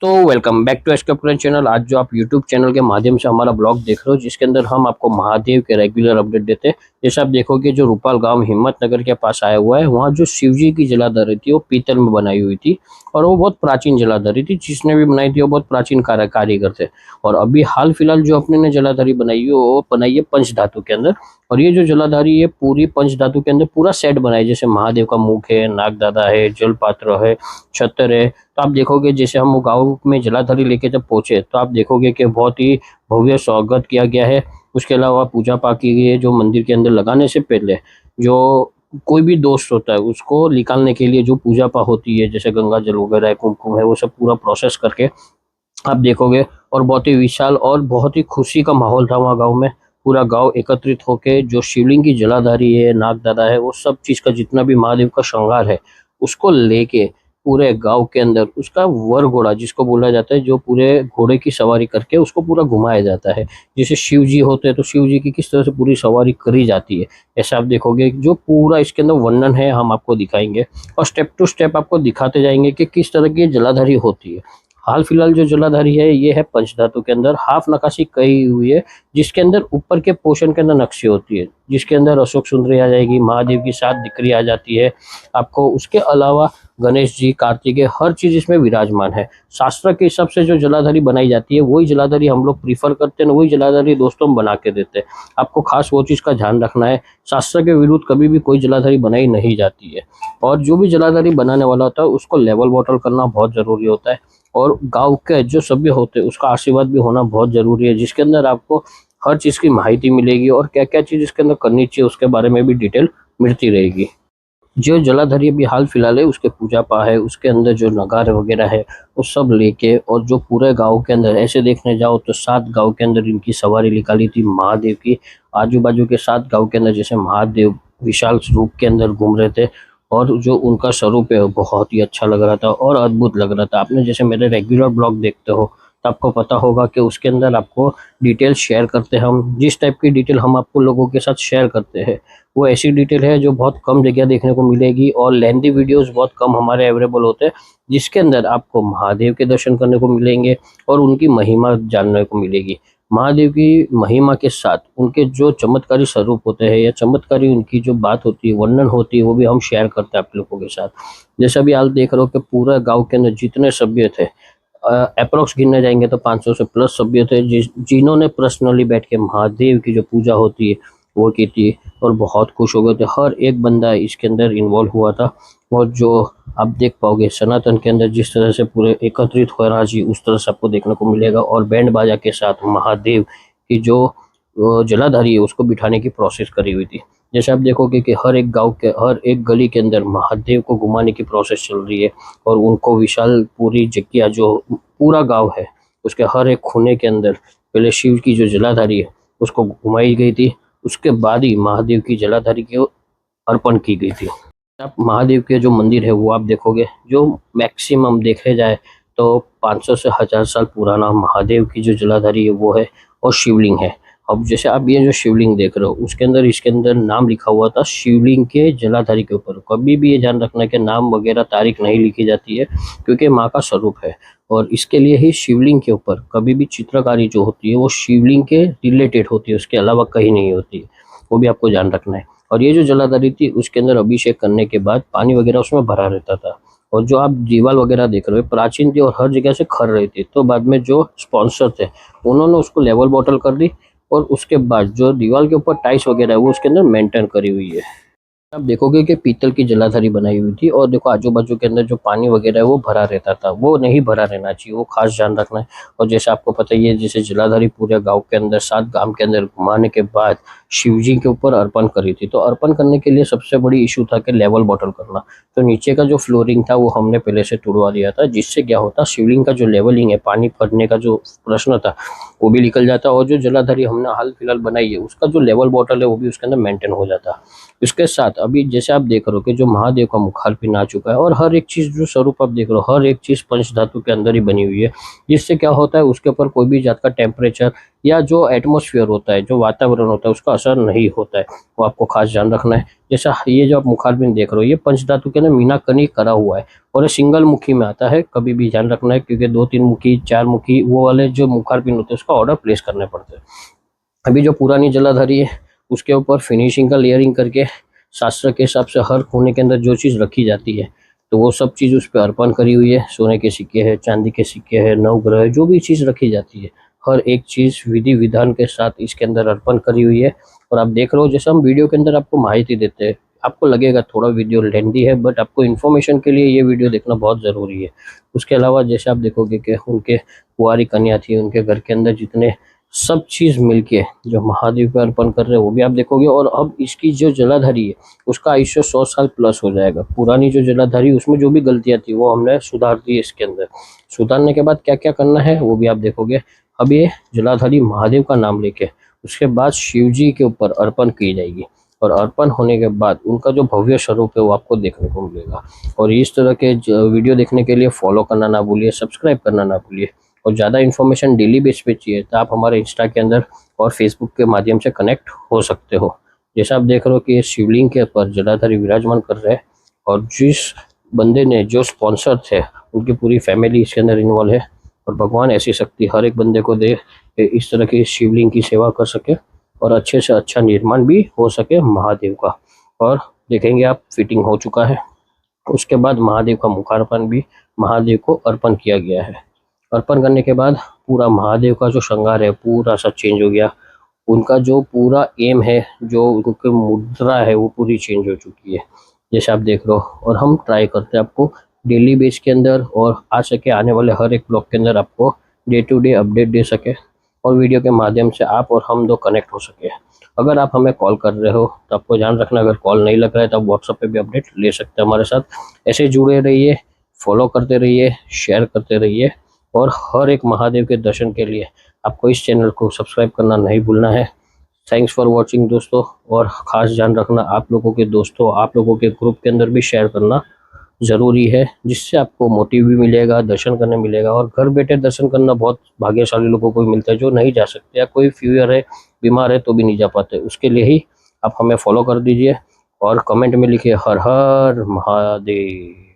तो welcome back to escape channel. आज जो आप यूट्यूब चैनल के माध्यम से हमारा ब्लॉग देख रहे हो, जिसके अंदर हम आपको महादेव के रेगुलर अपडेट देते हैं। जैसे आप देखोगे, जो रूपाल गांव हिम्मतनगर के पास आया हुआ है, वहाँ जो शिव जी की जलाधारी थी वो पीतल में बनाई हुई थी और वो बहुत प्राचीन जलाधारी थी। जिसने भी बनाई थी वो बहुत प्राचीन कारीगर थे। और अभी हाल फिलहाल जो अपने ने जलाधारी बनाई है वो बनाई है पंच धातु के अंदर। और ये जो जलाधारी है पूरी पंच धातु के अंदर पूरा सेट बनाया है। जैसे महादेव का मुख है, नागदादा है, जल पात्र है, छतर है। तो आप देखोगे, जैसे हम वो गाँव में जलाधारी लेके जब पहुंचे तो आप देखोगे कि बहुत ही भव्य स्वागत किया गया है। उसके अलावा पूजा पाठ की गई है। जो मंदिर के अंदर लगाने से पहले जो कोई भी दोष होता है उसको निकालने के लिए जो पूजा पाठ होती है, जैसे गंगा जल वगैरह है, कुमकुम है, वो सब पूरा प्रोसेस करके आप देखोगे। और बहुत ही विशाल और बहुत ही खुशी का माहौल था वहाँ गाँव में। पूरा गांव एकत्रित होके जो शिवलिंग की जलाधारी है, नागदादा है, वो सब चीज का जितना भी महादेव का श्रृंगार है उसको लेके पूरे गांव के अंदर उसका वर घोड़ा जिसको बोला जाता है, जो पूरे घोड़े की सवारी करके उसको पूरा घुमाया जाता है। जैसे शिव जी होते हैं तो शिव जी की किस तरह से पूरी सवारी करी जाती है, ऐसा आप देखोगे। जो पूरा इसके अंदर वर्णन है हम आपको दिखाएंगे और स्टेप टू स्टेप आपको दिखाते जाएंगे कि किस तरह की जलाधारी होती है। हाल फिलहाल जो जलाधारी है ये है पंचधातु के अंदर हाफ नकाशी कही हुई है, जिसके अंदर ऊपर के पोर्शन के अंदर नक्शी होती है, जिसके अंदर अशोक सुंदरी आ जाएगी, महादेव की 7 दिकरी आ जाती है आपको। उसके अलावा गणेश जी, कार्तिकेय, हर चीज इसमें विराजमान है। शास्त्र के हिसाब से जो जलाधारी बनाई जाती है वही जलाधारी हम लोग प्रीफर करते हैं, वही जलाधारी दोस्तों हम बना के देते हैं। आपको खास वो चीज का ध्यान रखना है, शास्त्र के विरुद्ध कभी भी कोई जलाधारी बनाई नहीं जाती है। और जो भी जलाधारी बनाने वाला होता है उसको लेवल बॉटल करना बहुत जरूरी होता है। और गांव के जो सभ्य होते हैं उसका आशीर्वाद भी होना बहुत जरूरी है, जिसके अंदर आपको हर चीज की माहिती मिलेगी और क्या क्या चीज इसके अंदर करनी चाहिए उसके बारे में भी डिटेल मिलती रहेगी। जो जलाधारी अभी हाल फिलहाल है उसके पूजा पाठ है, उसके अंदर जो नगारे वगैरह है वो सब लेके, और जो पूरे गांव के अंदर ऐसे देखने जाओ तो 7 गांव के अंदर इनकी सवारी निकाली थी महादेव की। आजू बाजू के 7 गांव के अंदर जैसे महादेव विशाल रूप के अंदर घूम रहे थे। और जो उनका स्वरूप है वो बहुत ही अच्छा लग रहा था और अद्भुत लग रहा था। आपने जैसे मेरे रेगुलर ब्लॉग देखते हो तो आपको पता होगा कि उसके अंदर आपको डिटेल शेयर करते हैं हम। जिस टाइप की डिटेल हम आपको लोगों के साथ शेयर करते हैं वो ऐसी डिटेल है जो बहुत कम जगह देखने को मिलेगी, और लेंथी वीडियोस बहुत कम हमारे अवेलेबल होते हैं, जिसके अंदर आपको महादेव के दर्शन करने को मिलेंगे और उनकी महिमा जानने को मिलेगी। महादेव की महिमा के साथ उनके जो चमत्कारी स्वरूप होते हैं या चमत्कारी उनकी जो बात होती है, वर्णन होती है, वो भी हम शेयर करते हैं आप लोगों के साथ। जैसे अभी आप देख रहे हो कि पूरा गांव के अंदर जितने सभ्य थे, अप्रोक्स गिनने जाएंगे तो 500 से प्लस सभ्य थे जिन्होंने पर्सनली बैठ के महादेव की जो पूजा होती है वो की थी। और बहुत खुश हो गए थे, हर एक बंदा इसके अंदर इन्वॉल्व हुआ था। और जो आप देख पाओगे सनातन के अंदर जिस तरह से पूरे एकत्रित हो रहा जी, उस तरह से आपको देखने को मिलेगा। और बैंड बाजा के साथ महादेव की जो जलाधारी है उसको बिठाने की प्रोसेस करी हुई थी। जैसे आप देखोगे कि हर एक गांव के हर एक गली के अंदर महादेव को घुमाने की प्रोसेस चल रही है। और उनको विशाल पूरी जगह जो पूरा गांव है उसके हर एक खूने के अंदर पहले शिव की जो जलाधारी है उसको घुमाई गई थी। उसके बाद ही महादेव की जलाधारी को अर्पण की गई थी। आप महादेव के जो मंदिर है वो आप देखोगे, जो मैक्सिमम देखे जाए तो 500 से 1000 साल पुराना महादेव की जो जलाधारी है वो है, और शिवलिंग है। अब जैसे आप ये जो शिवलिंग देख रहे हो उसके अंदर इसके अंदर नाम लिखा हुआ था शिवलिंग के जलाधारी के ऊपर। कभी भी ये ध्यान रखना कि नाम वगैरह तारीख नहीं लिखी जाती है, क्योंकि माँ का स्वरूप है। और इसके लिए ही शिवलिंग के ऊपर कभी भी चित्रकारी जो होती है वो शिवलिंग के रिलेटेड होती है, उसके अलावा कहीं नहीं होती है। वो भी आपको ध्यान रखना है। और ये जो जलाधारी थी उसके अंदर अभिषेक करने के बाद पानी वगैरह उसमें भरा रहता था। और जो आप दीवार वगैरह देख रहे हो प्राचीन थी और हर जगह से खर रही थी, तो बाद में जो स्पॉन्सर थे उन्होंने उसको लेवल बॉटल कर दी। और उसके बाद जो दीवार के ऊपर टाइल्स वगैरह है वो उसके अंदर मेंटेन करी हुई है। आप देखोगे कि पीतल की जलाधारी बनाई हुई थी। और देखो आजू बाजू के अंदर जो पानी वगैरह है वो भरा रहता था, वो नहीं भरा रहना चाहिए, वो खास ध्यान रखना है। और जैसे आपको पता ही है, जैसे जलाधारी पूरे गांव के अंदर 7 गांव के अंदर घुमाने के बाद शिव जी के ऊपर अर्पण करी थी, तो अर्पण करने के लिए सबसे बड़ी इशू था कि लेवल बॉटल करना। तो नीचे का जो फ्लोरिंग था वो हमने पहले से तुड़वा दिया था, जिससे क्या होता शिवलिंग का जो लेवलिंग है, पानी भरने का जो प्रश्न था वो भी निकल जाता। और जो जलाधारी हमने हाल फिलहाल बनाई है उसका जो लेवल बॉटल है वो भी उसके अंदर मेंटेन हो जाता। इसके साथ बाद अभी जैसे आप देख रहे हो कि जो महादेव का मुखारपिंड आ चुका है और हर एक चीज़ जो स्वरूप आप देख रहे हो हर एक चीज़ पंच धातु के अंदर ही बनी हुई है, जिससे क्या होता है उसके ऊपर कोई भी जात का टेम्परेचर या जो एटमॉस्फेयर होता है, जो वातावरण होता है, उसका असर नहीं होता है। वो आपको खास ध्यान रखना है। जैसा ये जो आप मुखारबिंद देख रहे हो ये पंचधातु के अंदर मीनाकनी करा हुआ है और ये सिंगल मुखी में आता है। कभी भी ध्यान रखना है क्योंकि 2-3 मुखी 4 मुखी वो वाले जो मुखारबिंद होते हैं उसका ऑर्डर प्लेस करने पड़ते हैं। अभी जो पुरानी जलाधारी है उसके ऊपर फिनिशिंग का लेयरिंग करके शास्त्र के हिसाब से हर कोने के अंदर जो चीज़ रखी जाती है तो वो सब चीज़ उस पर अर्पण करी हुई है। सोने के सिक्के हैं, चांदी के सिक्के हैं, नवग्रह है, जो भी चीज़ रखी जाती है हर एक चीज़ विधि विधान के साथ इसके अंदर अर्पण करी हुई है। और आप देख रहे हो जैसे हम वीडियो के अंदर आपको माहिती देते हैं, आपको लगेगा थोड़ा वीडियो लेंथी है बट आपको इन्फॉर्मेशन के लिए ये वीडियो देखना बहुत ज़रूरी है। उसके अलावा जैसे आप देखोगे कि उनके कुंवारी कन्या थी, उनके घर के अंदर जितने सब चीज़ मिलके जो महादेव पे अर्पण कर रहे हैं वो भी आप देखोगे। और अब इसकी जो जलाधारी है उसका आयुष्य 100 साल प्लस हो जाएगा। पुरानी जो जलाधारी उसमें जो भी गलतियां थी वो हमने सुधार दी है इसके अंदर। सुधारने के बाद क्या क्या करना है वो भी आप देखोगे। अब ये जलाधारी महादेव का नाम लेके उसके बाद शिव जी के ऊपर अर्पण की जाएगी और अर्पण होने के बाद उनका जो भव्य स्वरूप है वो आपको देखने को मिलेगा। और इस तरह के वीडियो देखने के लिए फॉलो करना ना भूलिए, सब्सक्राइब करना ना भूलिए। और ज़्यादा इन्फॉर्मेशन डेली बेस पे चाहिए तो आप हमारे इंस्टा के अंदर और फेसबुक के माध्यम से कनेक्ट हो सकते हो। जैसा आप देख रहे हो कि ये शिवलिंग के ऊपर जटाधारी विराजमान कर रहे हैं और जिस बंदे ने जो स्पॉन्सर थे उनकी पूरी फैमिली इसके अंदर इन्वॉल्व है। और भगवान ऐसी शक्ति हर एक बंदे को दे कि इस तरह की शिवलिंग की सेवा कर सके और अच्छे से अच्छा निर्माण भी हो सके महादेव का। और देखेंगे आप फिटिंग हो चुका है। उसके बाद महादेव का मुखार्पण भी महादेव को अर्पण किया गया है। अर्पण करने के बाद पूरा महादेव का जो श्रृंगार है पूरा सा चेंज हो गया। उनका जो पूरा एम है, जो उनकी मुद्रा है वो पूरी चेंज हो चुकी है जैसे आप देख रहे हो। और हम ट्राई करते हैं आपको डेली बेस के अंदर और आ सके आने वाले हर एक ब्लॉग के अंदर आपको डे टू डे अपडेट दे सके और वीडियो के माध्यम से आप और हम दो कनेक्ट हो सके। अगर आप हमें कॉल कर रहे हो तो आपको ध्यान रखना अगर कॉल नहीं लग रहा है तो आप व्हाट्सएप पे भी अपडेट ले सकते हैं हमारे साथ। ऐसे जुड़े रहिए, फॉलो करते रहिए, शेयर करते रहिए और हर एक महादेव के दर्शन के लिए आपको इस चैनल को सब्सक्राइब करना नहीं भूलना है। थैंक्स फॉर वॉचिंग दोस्तों। और ख़ास ध्यान रखना आप लोगों के दोस्तों, आप लोगों के ग्रुप के अंदर भी शेयर करना ज़रूरी है, जिससे आपको मोटिव भी मिलेगा, दर्शन करने मिलेगा। और घर बैठे दर्शन करना बहुत भाग्यशाली लोगों को मिलता है जो नहीं जा सकते या कोई फीवर है, बीमार है तो भी नहीं जा पाते। उसके लिए ही आप हमें फॉलो कर दीजिए और कमेंट में लिखिए हर हर महादेव।